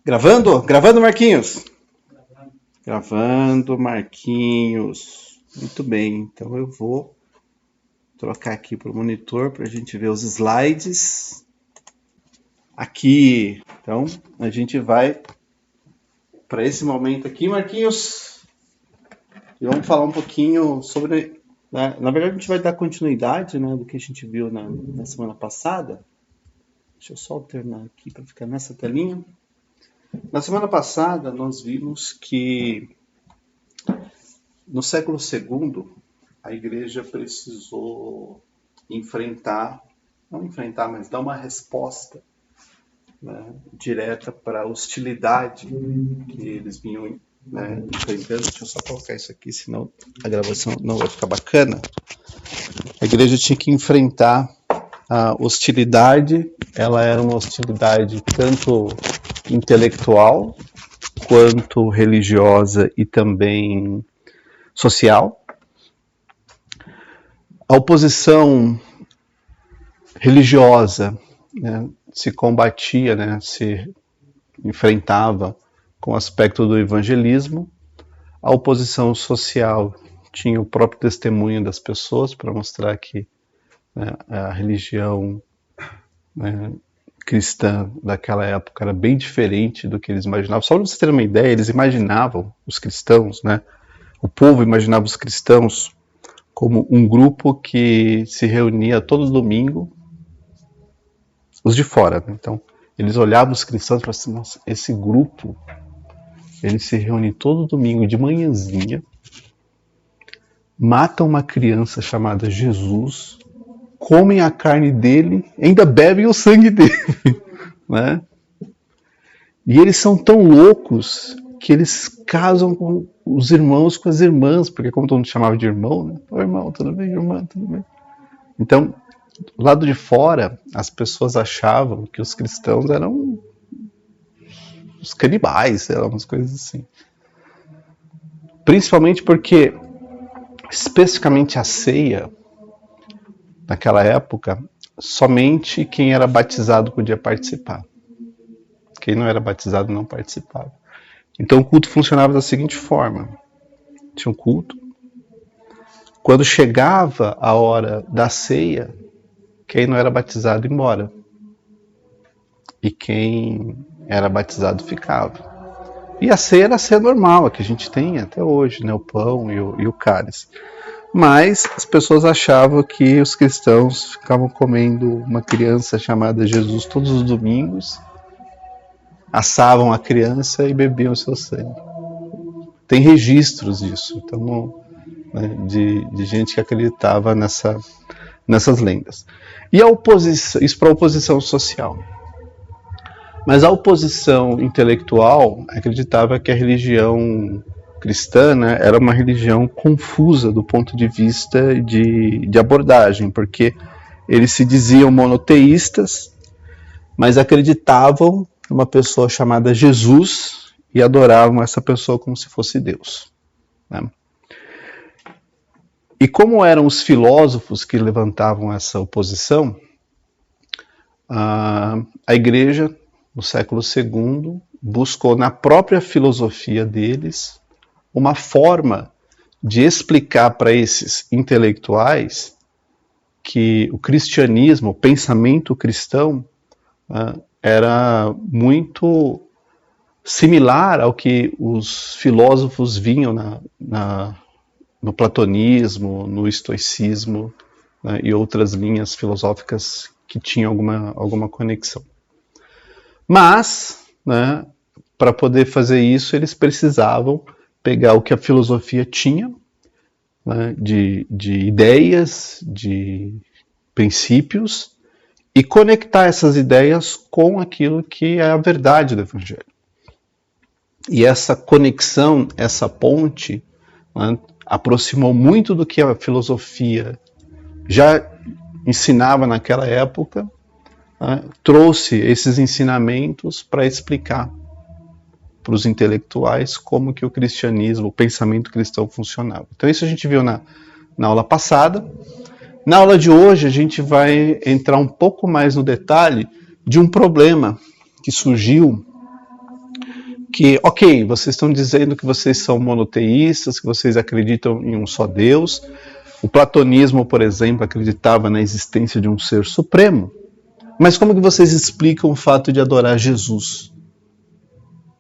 Gravando? Gravando, Marquinhos? Gravando, Marquinhos. Muito bem, então eu vou trocar aqui para o monitor para a gente ver os slides. Aqui, então, a gente vai para esse momento aqui, Marquinhos. E vamos falar um pouquinho sobre... Na verdade, a gente vai dar continuidade, né, do que a gente viu na semana passada. Deixa eu só alternar aqui para ficar nessa telinha. Na semana passada, nós vimos que no século II, a igreja precisou mas dar uma resposta, né, direta para a hostilidade que eles vinham, né, enfrentando. Deixa eu só colocar isso aqui, senão a gravação não vai ficar bacana. A igreja tinha que enfrentar a hostilidade. Ela era uma hostilidade tanto intelectual, quanto religiosa e também social. A oposição religiosa, né, se combatia, né, se enfrentava com o aspecto do evangelismo. A oposição social tinha o próprio testemunho das pessoas para mostrar que, né, a religião, né, cristã daquela época era bem diferente do que eles imaginavam. Só para vocês terem uma ideia, eles imaginavam os cristãos, né? O povo imaginava os cristãos como um grupo que se reunia todo domingo, os de fora, né? Então, eles olhavam os cristãos e falavam assim: nossa, esse grupo, ele se reúne todo domingo de manhãzinha, matam uma criança chamada Jesus, comem a carne dele, ainda bebem o sangue dele, né? E eles são tão loucos que eles casam com os irmãos com as irmãs, porque como todo mundo chamava de irmão, né? Ô, irmão, tudo bem? Irmã, tudo bem? Então, do lado de fora, as pessoas achavam que os cristãos eram os canibais, eram umas coisas assim. Principalmente porque, especificamente a ceia, naquela época, somente quem era batizado podia participar. Quem não era batizado não participava. Então o culto funcionava da seguinte forma: tinha um culto. Quando chegava a hora da ceia, quem não era batizado ia embora. E quem era batizado ficava. E a ceia era a ceia normal, a que a gente tem até hoje, né? O pão e o cálice. Mas as pessoas achavam que os cristãos ficavam comendo uma criança chamada Jesus todos os domingos, assavam a criança e bebiam o seu sangue. Tem registros disso, então, né, de gente que acreditava nessas lendas. E a oposição, isso para a oposição social. Mas a oposição intelectual acreditava que a religião cristã, né, era uma religião confusa do ponto de vista de abordagem, porque eles se diziam monoteístas, mas acreditavam em uma pessoa chamada Jesus e adoravam essa pessoa como se fosse Deus, né? E como eram os filósofos que levantavam essa oposição, a igreja, no século II, buscou na própria filosofia deles uma forma de explicar para esses intelectuais que o cristianismo, o pensamento cristão, era muito similar ao que os filósofos vinham no platonismo, no estoicismo, né, e outras linhas filosóficas que tinham alguma conexão. Mas, né, para poder fazer isso, eles precisavam pegar o que a filosofia tinha, né, de ideias, de princípios, e conectar essas ideias com aquilo que é a verdade do Evangelho. E essa conexão, essa ponte, né, aproximou muito do que a filosofia já ensinava naquela época, né, trouxe esses ensinamentos para explicar para os intelectuais como que o cristianismo, o pensamento cristão funcionava. Então isso a gente viu na aula passada. Na aula de hoje a gente vai entrar um pouco mais no detalhe de um problema que surgiu que, ok, vocês estão dizendo que vocês são monoteístas, que vocês acreditam em um só Deus. O platonismo, por exemplo, acreditava na existência de um ser supremo. Mas como que vocês explicam o fato de adorar Jesus?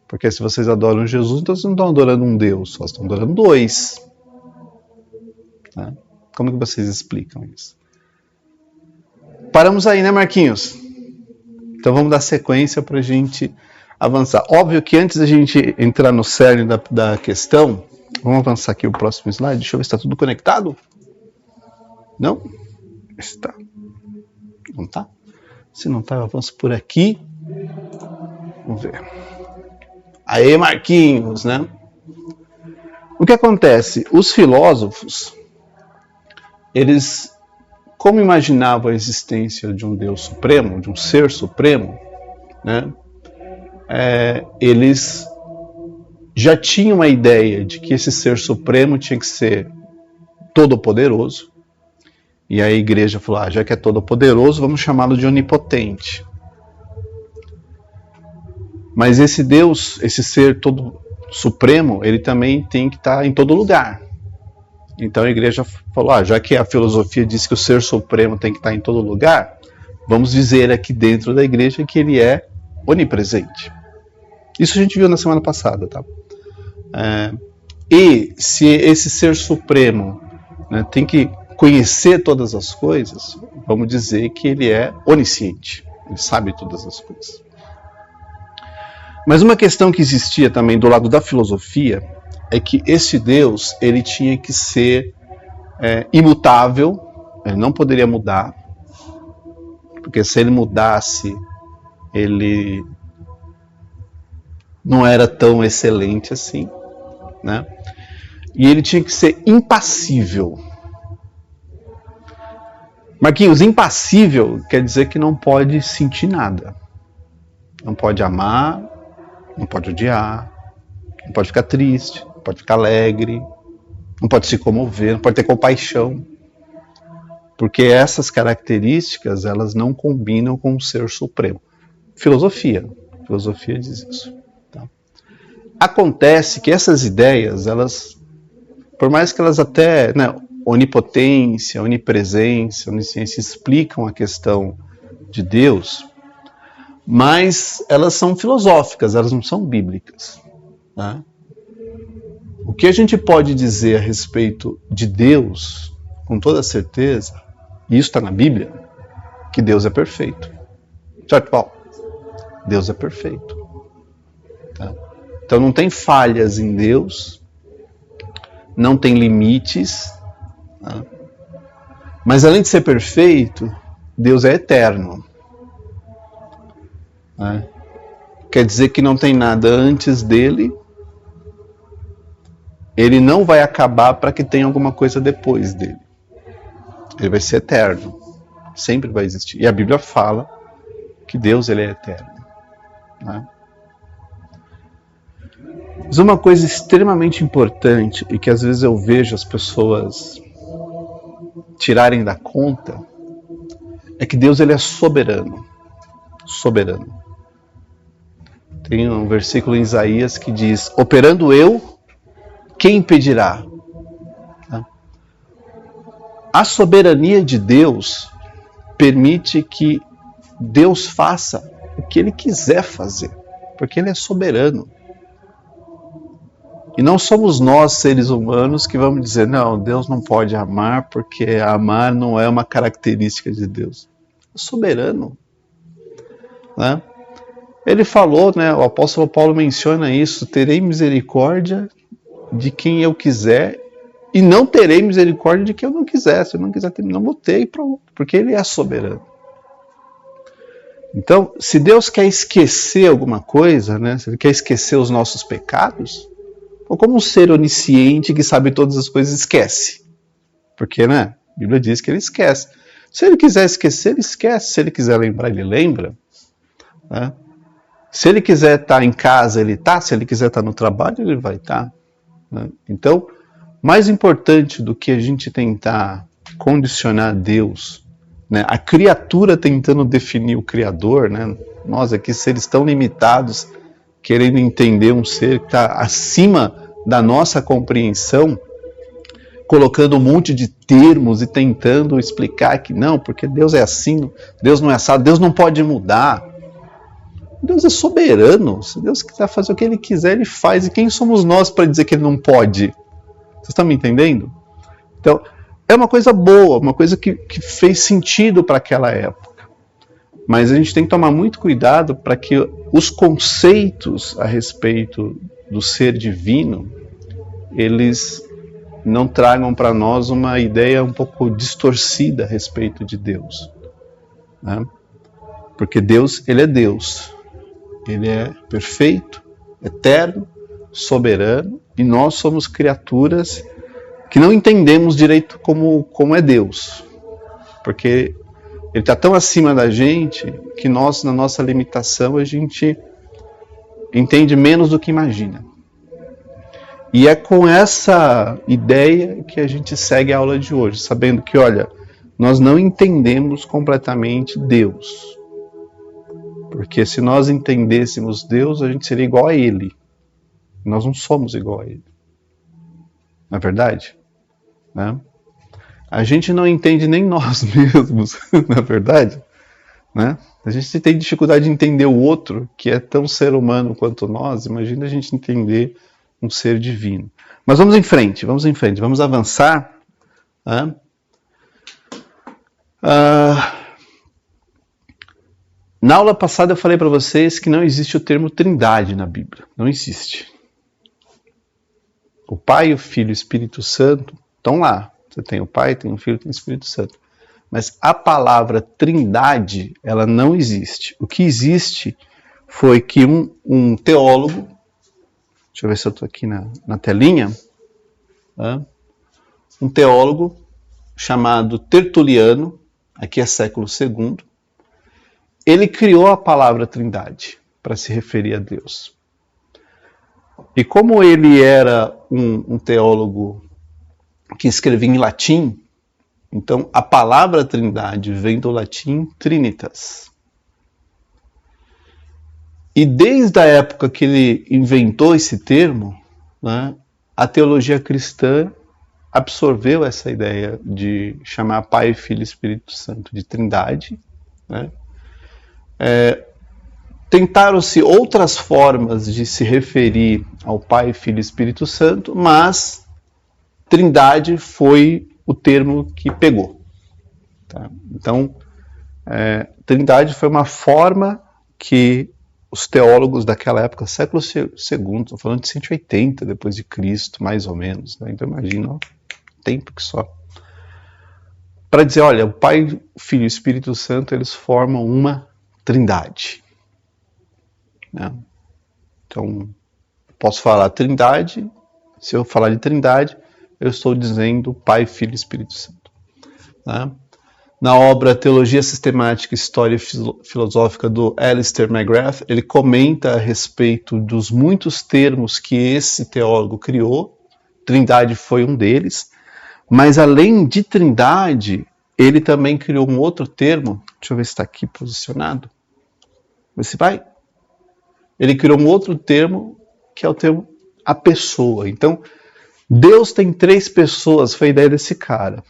Porque se vocês adoram Jesus, então vocês não estão adorando um Deus, só estão adorando dois. Tá? Como que vocês explicam isso? Paramos aí, né, Marquinhos? Então vamos dar sequência para a gente avançar. Óbvio que antes da gente entrar no cerne da questão, vamos avançar aqui o próximo slide. Deixa eu ver se está tudo conectado. Não? Está. Não está? Se não está, eu avanço por aqui. Vamos ver. Aê, Marquinhos, né? O que acontece? Os filósofos, eles, como imaginavam a existência de um Deus supremo, de um ser supremo, né? Eles já tinham a ideia de que esse ser supremo tinha que ser todo-poderoso. E a igreja falou, já que é todo-poderoso, vamos chamá-lo de onipotente. Mas esse Deus, esse ser todo supremo, ele também tem que estar em todo lugar. Então a igreja falou, já que a filosofia diz que o ser supremo tem que estar em todo lugar, vamos dizer aqui dentro da igreja que ele é onipresente. Isso a gente viu na semana passada, tá? E se esse ser supremo, né, tem que conhecer todas as coisas, vamos dizer que ele é onisciente, ele sabe todas as coisas. Mas uma questão que existia também do lado da filosofia é que esse Deus, ele tinha que ser imutável, ele não poderia mudar, porque se ele mudasse, ele não era tão excelente assim, né? E ele tinha que ser impassível. Marquinhos, impassível quer dizer que não pode sentir nada. Não pode amar, não pode odiar, não pode ficar triste, não pode ficar alegre, não pode se comover, não pode ter compaixão. Porque essas características, elas não combinam com o ser supremo. Filosofia diz isso. Tá? Acontece que essas ideias, elas, por mais que elas até, né, onipotência, onipresença, onisciência explicam a questão de Deus, mas elas são filosóficas, elas não são bíblicas. Tá? O que a gente pode dizer a respeito de Deus, com toda certeza, e isso está na Bíblia, que Deus é perfeito. Certo, Paulo? Deus é perfeito. Tá? Então não tem falhas em Deus, não tem limites, tá? Mas além de ser perfeito, Deus é eterno. Tá? Quer dizer que não tem nada antes dele, ele não vai acabar para que tenha alguma coisa depois dele. Ele vai ser eterno, sempre vai existir. E a Bíblia fala que Deus, ele é eterno. Né? Mas uma coisa extremamente importante e que às vezes eu vejo as pessoas tirarem da conta é que Deus, ele é soberano. Soberano. Tem um versículo em Isaías que diz: operando eu, quem impedirá? A soberania de Deus permite que Deus faça o que ele quiser fazer, porque ele é soberano. E não somos nós, seres humanos, que vamos dizer, não, Deus não pode amar, porque amar não é uma característica de Deus. É soberano. Né? Ele falou, né, o apóstolo Paulo menciona isso, terei misericórdia de quem eu quiser e não terei misericórdia de quem eu não quiser. Se eu não quiser ter, não vou ter e pronto, porque ele é soberano. Então, se Deus quer esquecer alguma coisa, né, se ele quer esquecer os nossos pecados, ou como um ser onisciente que sabe todas as coisas esquece. Porque, né, a Bíblia diz que ele esquece. Se ele quiser esquecer, ele esquece. Se ele quiser lembrar, ele lembra. Né? Se ele quiser estar em casa, ele está. Se ele quiser estar no trabalho, ele vai estar. Né? Então, mais importante do que a gente tentar condicionar Deus, né, a criatura tentando definir o Criador, né, nós aqui, seres tão limitados, querendo entender um ser que está acima da nossa compreensão, colocando um monte de termos e tentando explicar que não, porque Deus é assim, Deus não é assado, Deus não pode mudar. Deus é soberano. Se Deus quiser fazer o que Ele quiser, Ele faz. E quem somos nós para dizer que Ele não pode? Vocês estão me entendendo? Então, é uma coisa boa, uma coisa que fez sentido para aquela época. Mas a gente tem que tomar muito cuidado para que os conceitos a respeito do ser divino, eles não tragam para nós uma ideia um pouco distorcida a respeito de Deus. Né? Porque Deus, Ele é Deus. Ele é perfeito, eterno, soberano, e nós somos criaturas que não entendemos direito como é Deus. Porque Ele está tão acima da gente que nós, na nossa limitação, a gente entende menos do que imagina. E é com essa ideia que a gente segue a aula de hoje, sabendo que, olha, nós não entendemos completamente Deus. Porque se nós entendêssemos Deus, a gente seria igual a Ele. Nós não somos igual a Ele. Não é verdade? Né? A gente não entende nem nós mesmos, não é verdade? Né? A gente tem dificuldade de entender o outro, que é tão ser humano quanto nós. Imagina a gente entender um ser divino. Mas vamos em frente, vamos avançar. Né? Na aula passada eu falei para vocês que não existe o termo trindade na Bíblia. Não existe. O Pai, o Filho e o Espírito Santo estão lá. Você tem o Pai, tem o Filho, tem o Espírito Santo. Mas a palavra trindade, ela não existe. O que existe foi que um teólogo, deixa eu ver se eu estou aqui na telinha, um teólogo chamado Tertuliano, aqui é século II, ele criou a palavra trindade para se referir a Deus. E como ele era um teólogo que escrevia em latim, então a palavra trindade vem do latim trinitas. E desde a época que ele inventou esse termo, né, a teologia cristã absorveu essa ideia de chamar Pai, Filho e Espírito Santo de trindade, né? Tentaram-se outras formas de se referir ao Pai, Filho e Espírito Santo, mas trindade foi o termo que pegou. Tá? Então, trindade foi uma forma que os teólogos daquela época, século II, estou falando de 180 depois de Cristo, mais ou menos, né? Então imagina o tempo que só. Para dizer, olha, o Pai, o Filho e o Espírito Santo, eles formam uma trindade. Né? Então, posso falar trindade, se eu falar de trindade, eu estou dizendo Pai, Filho e Espírito Santo. Né? Na obra Teologia Sistemática e História Filosófica do Alistair McGrath, ele comenta a respeito dos muitos termos que esse teólogo criou. Trindade foi um deles, mas além de trindade, ele também criou um outro termo, deixa eu ver se está aqui posicionado, vê se vai. Ele criou um outro termo, que é o termo a pessoa. Então, Deus tem 3 pessoas, foi a ideia desse cara.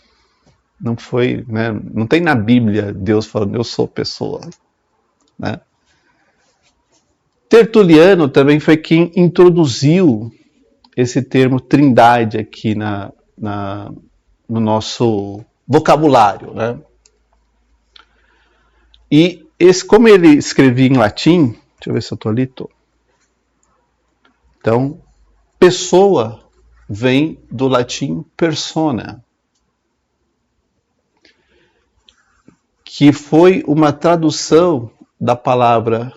Não foi, né? Não tem na Bíblia Deus falando, eu sou pessoa. Né? Tertuliano também foi quem introduziu esse termo trindade aqui no nosso vocabulário. Né? E como ele escrevia em latim, deixa eu ver se eu estou ali. Então, pessoa vem do latim persona, que foi uma tradução da palavra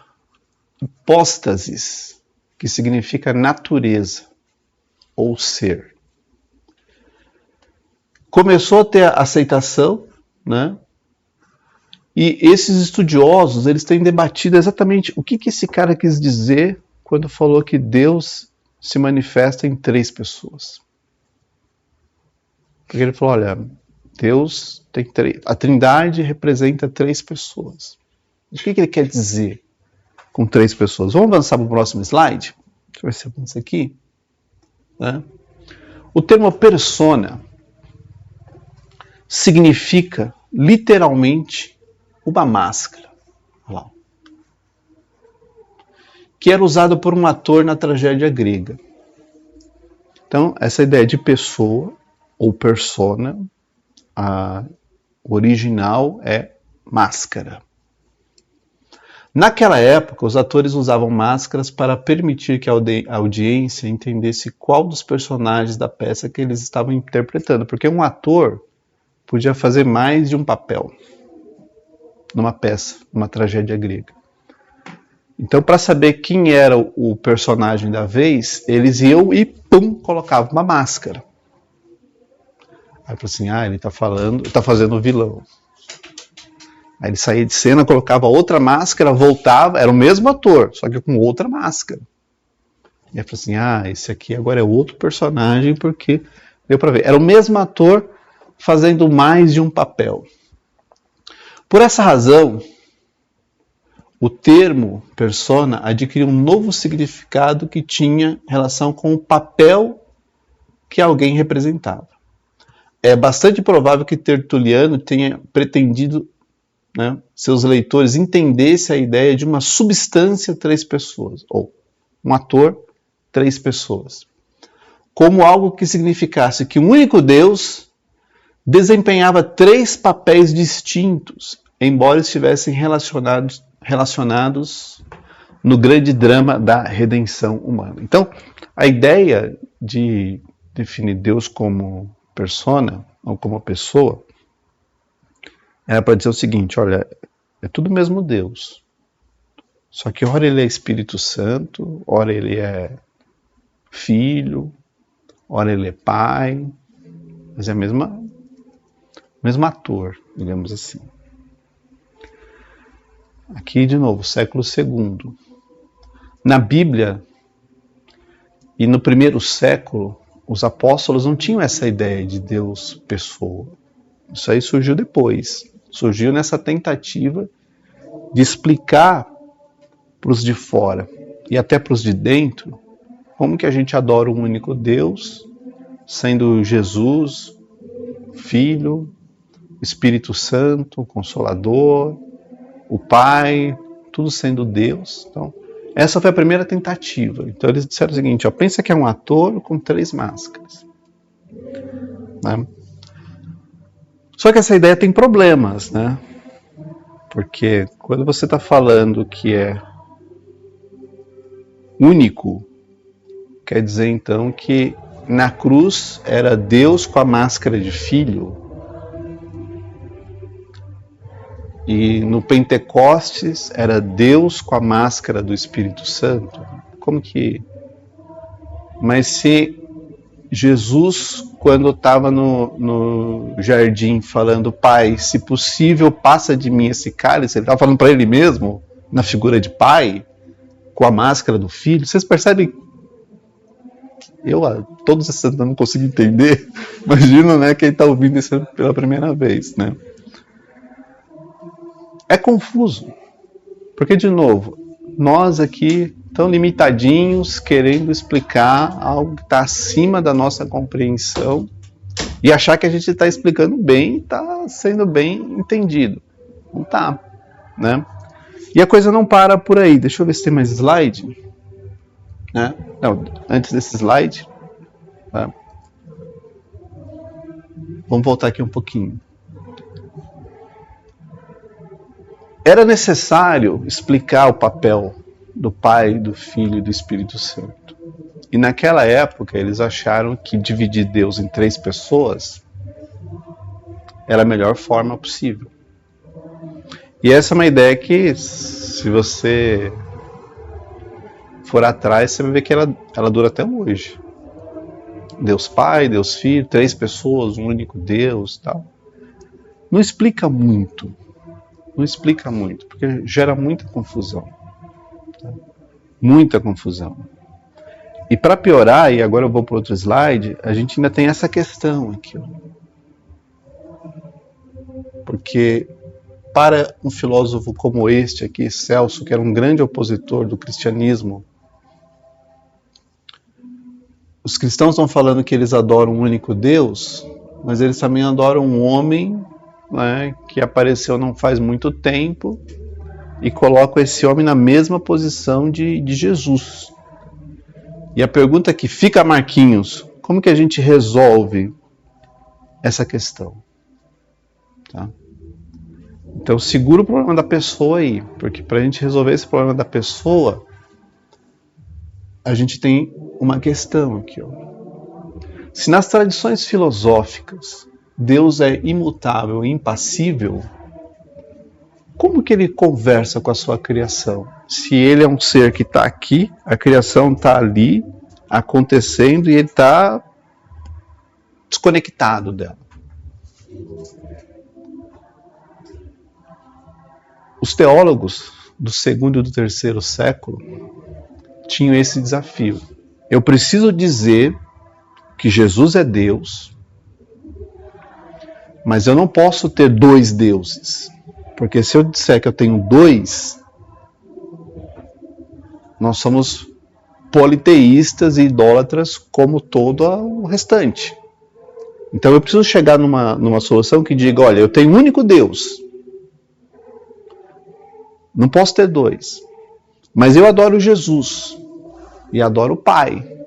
hipóstasis, que significa natureza ou ser. Começou a ter aceitação, né? E esses estudiosos, eles têm debatido exatamente o que esse cara quis dizer quando falou que Deus se manifesta em 3 pessoas. Porque ele falou, olha, Deus tem 3, a trindade representa 3 pessoas. O que ele quer dizer com 3 pessoas. Vamos avançar para o próximo slide? Deixa eu ver se avança aqui. Né? O termo persona significa literalmente uma máscara. Olha lá. Que era usado por um ator na tragédia grega. Então, essa ideia de pessoa ou persona, a original é máscara. Naquela época, os atores usavam máscaras para permitir que a audiência entendesse qual dos personagens da peça que eles estavam interpretando, porque um ator podia fazer mais de um papel numa peça, numa tragédia grega. Então, para saber quem era o personagem da vez, eles iam e colocavam uma máscara. Aí falou assim, ele está fazendo o vilão. Aí ele saía de cena, colocava outra máscara, voltava, era o mesmo ator, só que com outra máscara. E aí falou assim, esse aqui agora é outro personagem, porque deu para ver. Era o mesmo ator fazendo mais de um papel. Por essa razão, o termo persona adquiriu um novo significado que tinha relação com o papel que alguém representava. É bastante provável que Tertuliano tenha pretendido, seus leitores entendessem a ideia de uma substância 3 pessoas, ou um ator 3 pessoas, como algo que significasse que um único Deus desempenhava 3 papéis distintos, embora estivessem relacionados no grande drama da redenção humana. Então, a ideia de definir Deus como persona, ou como pessoa, era para dizer o seguinte, olha, é tudo mesmo Deus. Só que ora ele é Espírito Santo, ora ele é Filho, ora ele é Pai, mas é o mesmo ator, digamos assim. Aqui, de novo, século II. Na Bíblia, e no primeiro século, os apóstolos não tinham essa ideia de Deus pessoa. Isso aí surgiu depois. Surgiu nessa tentativa de explicar para os de fora e até para os de dentro como que a gente adora um único Deus, sendo Jesus, Filho, Espírito Santo, Consolador, o Pai, tudo sendo Deus. Então, essa foi a primeira tentativa. Então eles disseram o seguinte, pensa que é um ator com 3 máscaras. Né? Só que essa ideia tem problemas, né? Porque quando você está falando que é único, quer dizer então que na cruz era Deus com a máscara de filho, e no Pentecostes era Deus com a máscara do Espírito Santo. Como que... Mas se Jesus, quando estava no jardim falando, Pai, se possível, passa de mim esse cálice, ele estava falando para ele mesmo, na figura de Pai, com a máscara do Filho. Vocês percebem? Todos esses eu não consigo entender. Imagina, né, quem está ouvindo isso pela primeira vez, né? É confuso, porque, de novo, nós aqui, tão limitadinhos, querendo explicar algo que está acima da nossa compreensão e achar que a gente está explicando bem, está sendo bem entendido. Não está, né? E a coisa não para por aí. Deixa eu ver se tem mais slide. Né? Não, antes desse slide, tá? Vamos voltar aqui um pouquinho. Era necessário explicar o papel do Pai, do Filho e do Espírito Santo. E naquela época eles acharam que dividir Deus em 3 pessoas era a melhor forma possível. E essa é uma ideia que, se você for atrás, você vai ver que ela dura até hoje. Deus Pai, Deus Filho, 3 pessoas, um único Deus, tal. Não explica muito. Não explica muito, porque gera muita confusão. Tá? Muita confusão. E para piorar, e agora eu vou para outro slide, a gente ainda tem essa questão aqui. Ó. Porque para um filósofo como este aqui, Celso, que era um grande opositor do cristianismo, os cristãos estão falando que eles adoram um único Deus, mas eles também adoram um homem, né, que apareceu não faz muito tempo e colocam esse homem na mesma posição de Jesus. E a pergunta que fica, Marquinhos, como que a gente resolve essa questão? Tá? Então segura o problema da pessoa aí, porque para a gente resolver esse problema da pessoa, a gente tem uma questão aqui. Ó. Se nas tradições filosóficas Deus é imutável e impassível, como que ele conversa com a sua criação? Se ele é um ser que está aqui, a criação está ali, acontecendo, e ele está desconectado dela. Os teólogos do segundo e do terceiro século tinham esse desafio. Eu preciso dizer que Jesus é Deus, mas eu não posso ter dois deuses. Porque se eu disser que eu tenho dois, nós somos politeístas e idólatras como todo o restante. Então eu preciso chegar numa solução que diga, olha, eu tenho um único Deus. Não posso ter dois. Mas eu adoro Jesus. E adoro o Pai.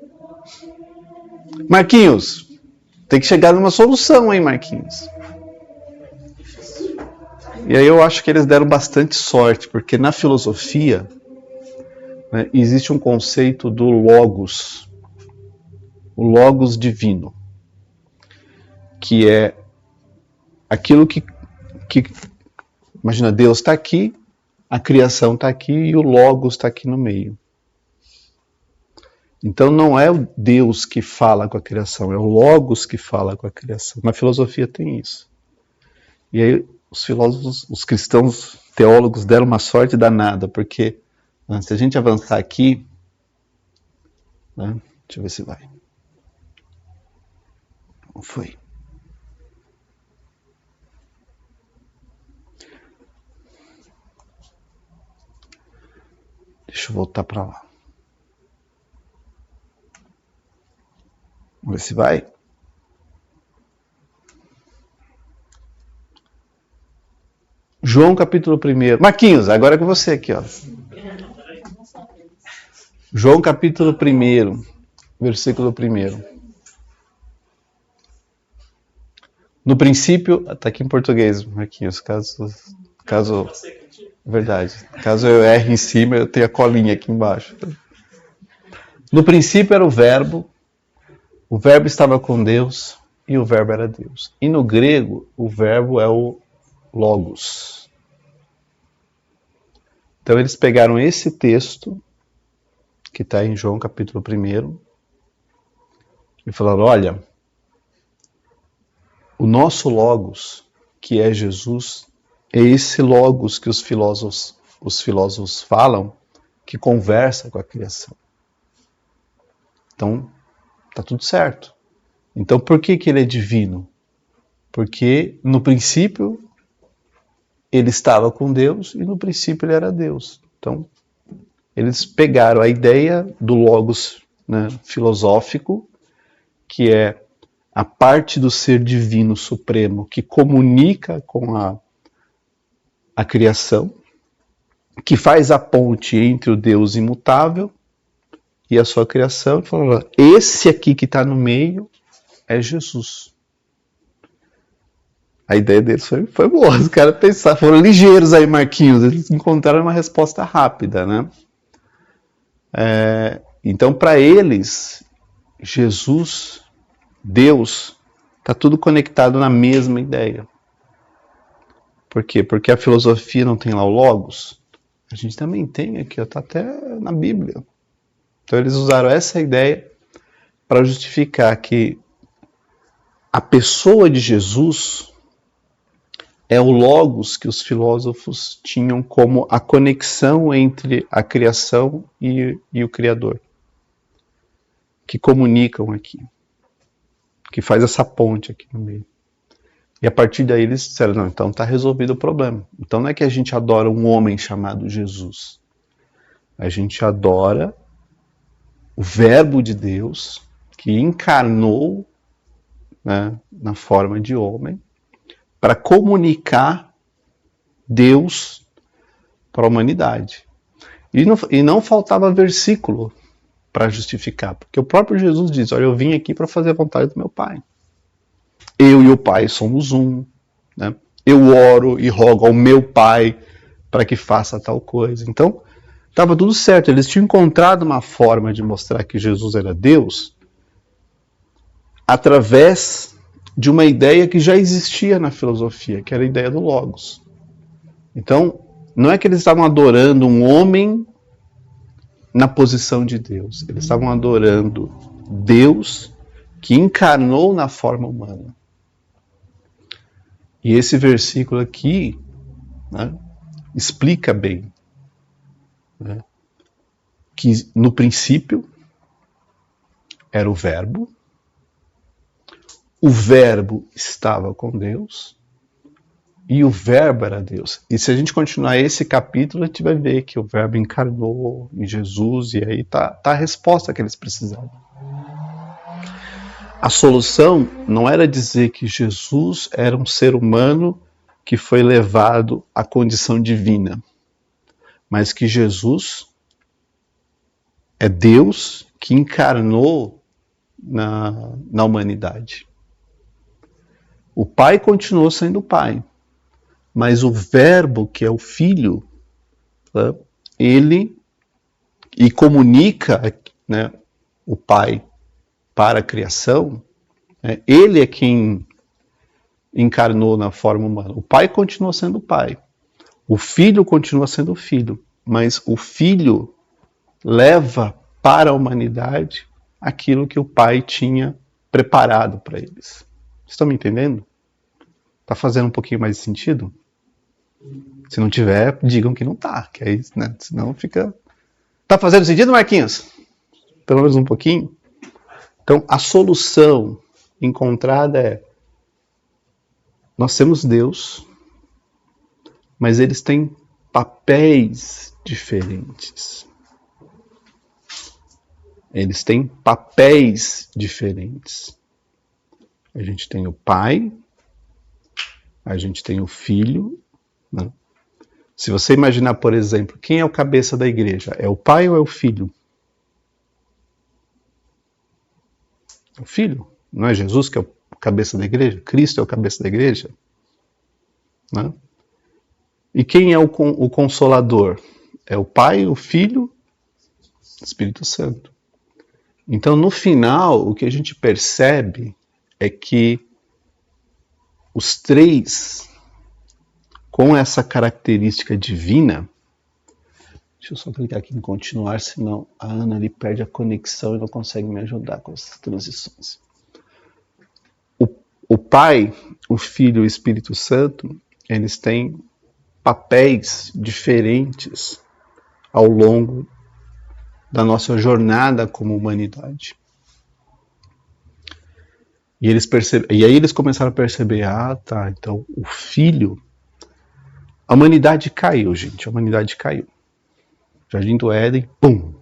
Marquinhos, tem que chegar numa solução, hein, Marquinhos? E aí eu acho que eles deram bastante sorte, porque na filosofia, né, existe um conceito do logos, o logos divino, que é aquilo que imagina, Deus está aqui, a criação está aqui e o logos está aqui no meio. Então não é o Deus que fala com a criação, é o logos que fala com a criação. Na filosofia tem isso. E aí os filósofos, os cristãos teólogos deram uma sorte danada, porque se a gente avançar aqui, né, deixa eu ver se vai. Não foi. Deixa eu voltar para lá. Vamos ver se vai. João capítulo 1. Marquinhos, agora é com você aqui, ó. João capítulo 1, versículo 1. No princípio, está aqui em português, Marquinhos, caso verdade, caso eu erre em cima, eu tenho a colinha aqui embaixo. No princípio era o verbo estava com Deus e o verbo era Deus. E no grego, o verbo é o logos. Então eles pegaram esse texto, que está em João capítulo 1, e falaram, olha, o nosso logos, que é Jesus, é esse logos que os filósofos falam, que conversa com a criação. Então, está tudo certo. Então, por que ele é divino? Porque, no princípio, ele estava com Deus e, no princípio, ele era Deus. Então, eles pegaram a ideia do logos, né, filosófico, que é a parte do ser divino supremo que comunica com a criação, que faz a ponte entre o Deus imutável e a sua criação, e falou, esse aqui que está no meio é Jesus. A ideia deles foi boa, os caras pensaram, foram ligeiros aí, Marquinhos, eles encontraram uma resposta rápida, né? Então, para eles, Jesus, Deus, está tudo conectado na mesma ideia. Por quê? Porque a filosofia não tem lá o logos? A gente também tem aqui, está até na Bíblia. Então eles usaram essa ideia para justificar que a pessoa de Jesus é o logos que os filósofos tinham como a conexão entre a criação e o Criador. Que comunicam aqui. Que faz essa ponte aqui no meio. E a partir daí eles disseram, não, então está resolvido o problema. Então não é que a gente adora um homem chamado Jesus. A gente adora o Verbo de Deus que encarnou, né, na forma de homem para comunicar Deus para a humanidade. E não faltava versículo para justificar, porque o próprio Jesus diz, olha, eu vim aqui para fazer a vontade do meu Pai. Eu e o Pai somos um. Né? Eu oro e rogo ao meu Pai para que faça tal coisa. Então, estava tudo certo. Eles tinham encontrado uma forma de mostrar que Jesus era Deus através de uma ideia que já existia na filosofia, que era a ideia do Logos. Então, não é que eles estavam adorando um homem na posição de Deus. Eles estavam adorando Deus que encarnou na forma humana. E esse versículo aqui, né, explica bem, né, que no princípio era o Verbo estava com Deus e o Verbo era Deus. E se a gente continuar esse capítulo, a gente vai ver que o Verbo encarnou em Jesus e aí tá a resposta que eles precisavam. A solução não era dizer que Jesus era um ser humano que foi levado à condição divina, mas que Jesus é Deus que encarnou na humanidade. O Pai continuou sendo Pai, mas o Verbo, que é o Filho, né, ele e comunica, né, o Pai para a criação, né, ele é quem encarnou na forma humana. O Pai continua sendo Pai, o Filho continua sendo Filho, mas o Filho leva para a humanidade aquilo que o Pai tinha preparado para eles. Vocês estão me entendendo? Está fazendo um pouquinho mais de sentido? Se não tiver, digam que não está, que aí, né, senão fica... Está fazendo sentido, Marquinhos? Pelo menos um pouquinho? Então, a solução encontrada é: nós temos Deus, mas eles têm papéis diferentes. Eles têm papéis diferentes. A gente tem o Pai, a gente tem o Filho. Né? Se você imaginar, por exemplo, quem é o cabeça da igreja? É o Pai ou é o Filho? O Filho. Não é Jesus que é o cabeça da igreja? Cristo é o cabeça da igreja? Né? E quem é o Consolador? É o Pai, o Filho, o Espírito Santo. Então, no final, o que a gente percebe é que os três, com essa característica divina... Deixa eu só clicar aqui em continuar, senão a Ana ali perde a conexão e não consegue me ajudar com essas transições. O Pai, o Filho e o Espírito Santo, eles têm papéis diferentes ao longo da nossa jornada como humanidade. E aí eles começaram a perceber, então o Filho... A humanidade caiu, gente, a humanidade caiu. Jardim do Éden, pum,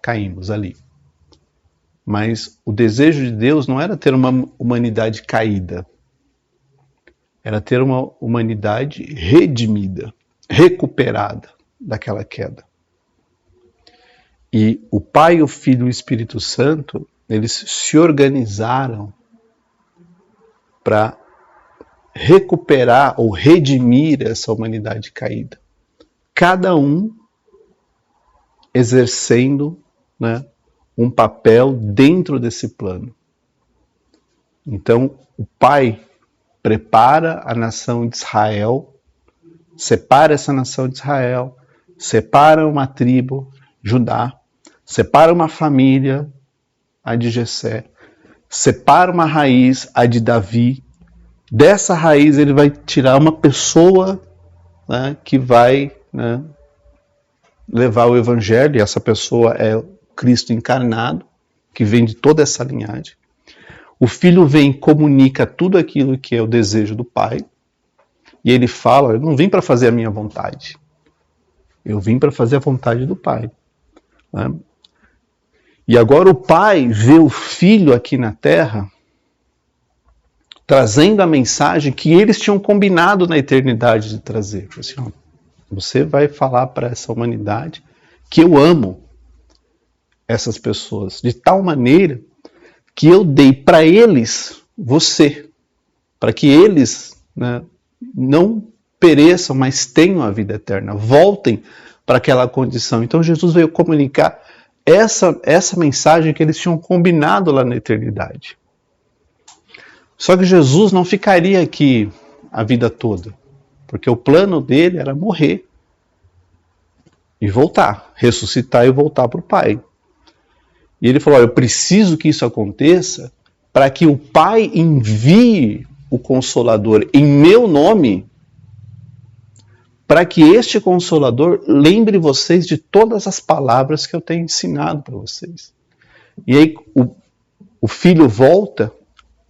caímos ali. Mas o desejo de Deus não era ter uma humanidade caída, era ter uma humanidade redimida, recuperada daquela queda. E o Pai, o Filho e o Espírito Santo, eles se organizaram para recuperar ou redimir essa humanidade caída. Cada um exercendo, né, um papel dentro desse plano. Então, o Pai prepara a nação de Israel, separa essa nação de Israel, separa uma tribo, Judá, separa uma família, a de Jessé, separa uma raiz, a de Davi. Dessa raiz ele vai tirar uma pessoa, né, que vai, né, levar o Evangelho, e essa pessoa é Cristo encarnado, que vem de toda essa linhagem. O Filho vem e comunica tudo aquilo que é o desejo do Pai. E ele fala, eu não vim para fazer a minha vontade. Eu vim para fazer a vontade do Pai. Né? E agora o Pai vê o Filho aqui na Terra trazendo a mensagem que eles tinham combinado na eternidade de trazer. Assim, ó, você vai falar para essa humanidade que eu amo essas pessoas de tal maneira que eu dei para eles você, para que eles, né, não pereçam, mas tenham a vida eterna, voltem para aquela condição. Então Jesus veio comunicar essa mensagem que eles tinham combinado lá na eternidade. Só que Jesus não ficaria aqui a vida toda, porque o plano dele era morrer e voltar, ressuscitar e voltar para o Pai. E ele falou, eu preciso que isso aconteça para que o Pai envie o Consolador em meu nome, para que este Consolador lembre vocês de todas as palavras que eu tenho ensinado para vocês. E aí o Filho volta,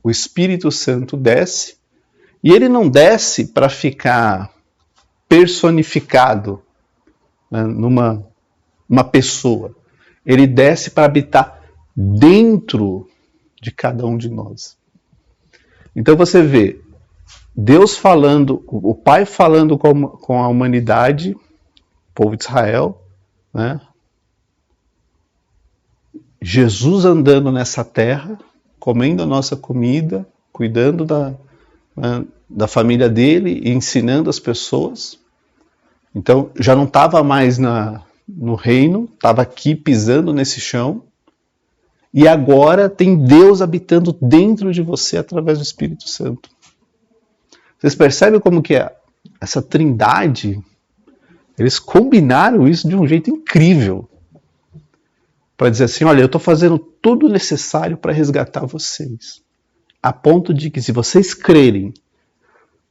o Espírito Santo desce, e ele não desce para ficar personificado, né, numa pessoa. Ele desce para habitar dentro de cada um de nós. Então você vê Deus falando, o Pai falando com a humanidade, o povo de Israel, né? Jesus andando nessa terra, comendo a nossa comida, cuidando da família dele e ensinando as pessoas. Então já não estava mais no reino, estava aqui pisando nesse chão, e agora tem Deus habitando dentro de você através do Espírito Santo. Vocês percebem como que essa trindade, eles combinaram isso de um jeito incrível, para dizer assim, olha, eu estou fazendo tudo o necessário para resgatar vocês, a ponto de que se vocês crerem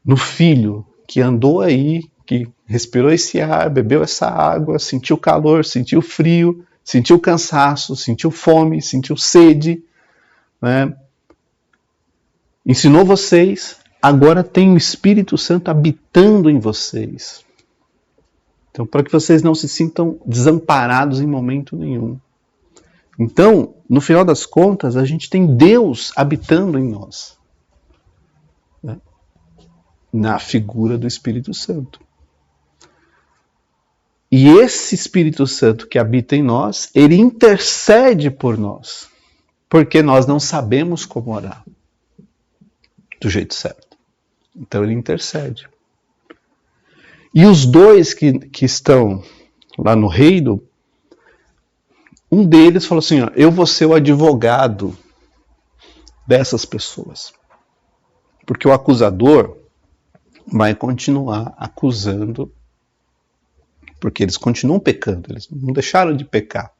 no Filho que andou aí, que respirou esse ar, bebeu essa água, sentiu calor, sentiu frio, sentiu cansaço, sentiu fome, sentiu sede, né? Ensinou vocês, agora tem o Espírito Santo habitando em vocês. Então, para que vocês não se sintam desamparados em momento nenhum. Então, no final das contas, a gente tem Deus habitando em nós, né? Na figura do Espírito Santo. E esse Espírito Santo que habita em nós, ele intercede por nós, porque nós não sabemos como orar do jeito certo. Então ele intercede. E os dois que estão lá no reino, um deles falou assim, ó, eu vou ser o advogado dessas pessoas. Porque o acusador vai continuar acusando, porque eles continuam pecando, eles não deixaram de pecar.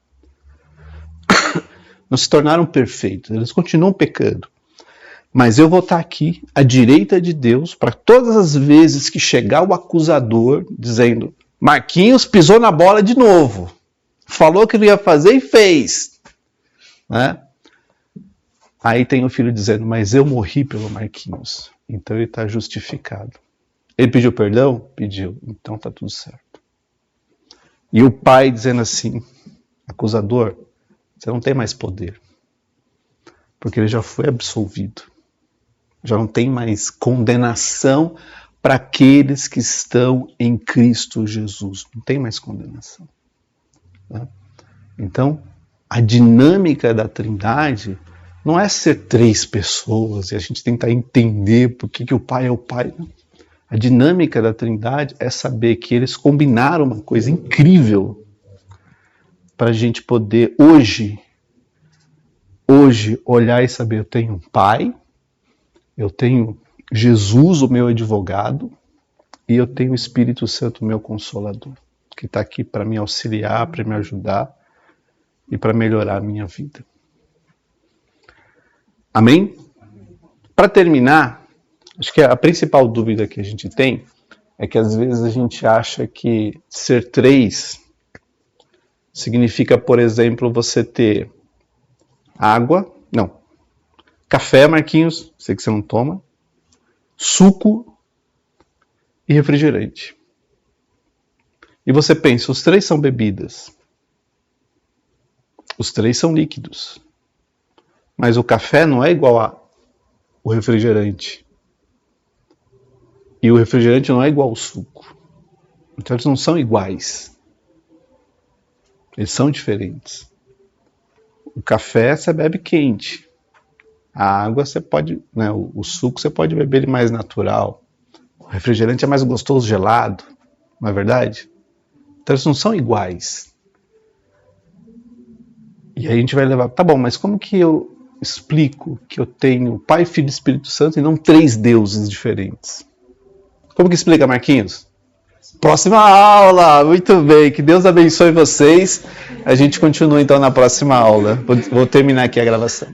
Não se tornaram perfeitos, eles continuam pecando. Mas eu vou estar aqui à direita de Deus para todas as vezes que chegar o acusador dizendo, Marquinhos pisou na bola de novo, falou que não ia fazer e fez, né? Aí tem o filho dizendo, mas eu morri pelo Marquinhos, então ele está justificado. Ele pediu perdão? Pediu, então está tudo certo. E o pai dizendo assim, acusador, você não tem mais poder, porque ele já foi absolvido. Já não tem mais condenação para aqueles que estão em Cristo Jesus. Não tem mais condenação. Né? Então, a dinâmica da Trindade não é ser três pessoas e a gente tentar entender por que o Pai é o Pai. Não. A dinâmica da Trindade é saber que eles combinaram uma coisa incrível para a gente poder hoje olhar e saber, eu tenho um Pai, eu tenho Jesus, o meu advogado, e eu tenho o Espírito Santo, o meu consolador, que está aqui para me auxiliar, para me ajudar e para melhorar a minha vida. Amém? Para terminar, acho que a principal dúvida que a gente tem é que às vezes a gente acha que ser três significa, por exemplo, você ter água, não, Café, Marquinhos, sei que você não toma. Suco e refrigerante. E você pensa, os três são bebidas. Os três são líquidos. Mas o café não é igual ao refrigerante. E o refrigerante não é igual ao suco. Então eles não são iguais. Eles são diferentes. O café você bebe quente. A água você pode, né, o suco você pode beber ele mais natural. O refrigerante é mais gostoso gelado, não é verdade? Então eles não são iguais. E aí a gente vai levar, tá bom, mas como que eu explico que eu tenho Pai, Filho e Espírito Santo e não três deuses diferentes? Como que explica, Marquinhos? Próxima aula! Muito bem, que Deus abençoe vocês. A gente continua então na próxima aula. Vou terminar aqui a gravação.